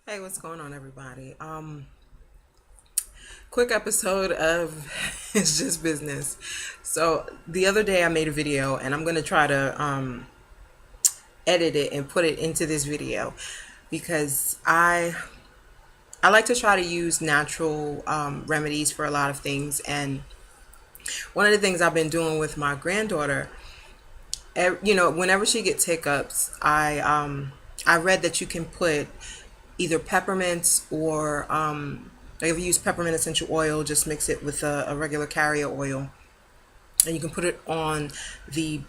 Hey, what's going on, everybody? Quick episode of It's Just Business. So the other day I made a video, and I'm gonna try to edit it and put it into this video because I like to try to use natural remedies for a lot of things. And one of the things I've been doing with my granddaughter, whenever she gets hiccups, I read that you can put either peppermints or I've used peppermint essential oil. Just mix it with a regular carrier oil, and you can put it on the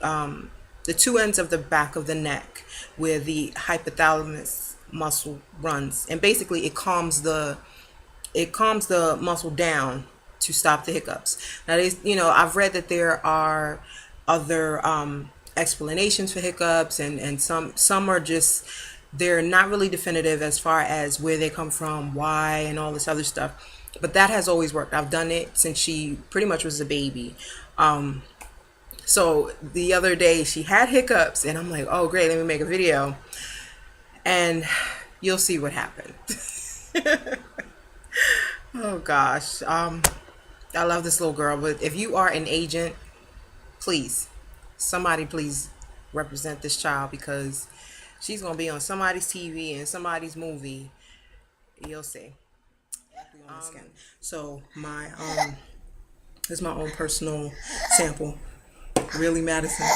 two ends of the back of the neck where the hypothalamus muscle runs, and basically it calms the muscle down to stop the hiccups. Now, I've read that there are other explanations for hiccups, and some are just, they're not really definitive as far as where they come from, why, and all this other stuff. But that has always worked. I've done it since she pretty much was a baby. So the other day she had hiccups, and I'm like, oh great, let me make a video, and you'll see what happened. Oh gosh. I love this little girl, but if you are an agent, please, somebody please represent this child, because she's gonna be on somebody's TV and somebody's movie. You'll see. On the skin. So my this is my own personal sample. Really, Madison.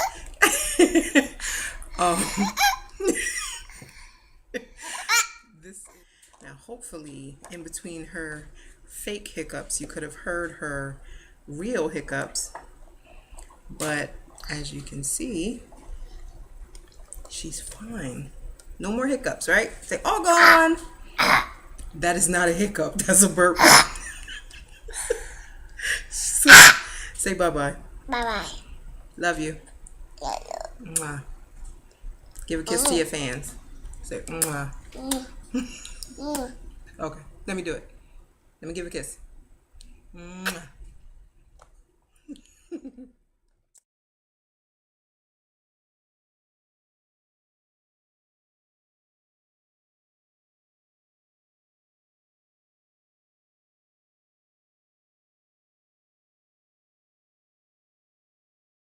um, this now, hopefully, in between her fake hiccups, you could have heard her real hiccups. But as you can see, she's fine. No more hiccups, right? Say, all gone. That is not a hiccup. That's a burp. Say bye-bye. Bye bye. Love you. Love you. Mwah. Give a kiss to your fans. Say, mwah. Okay, let me do it. Let me give a kiss. Mwah.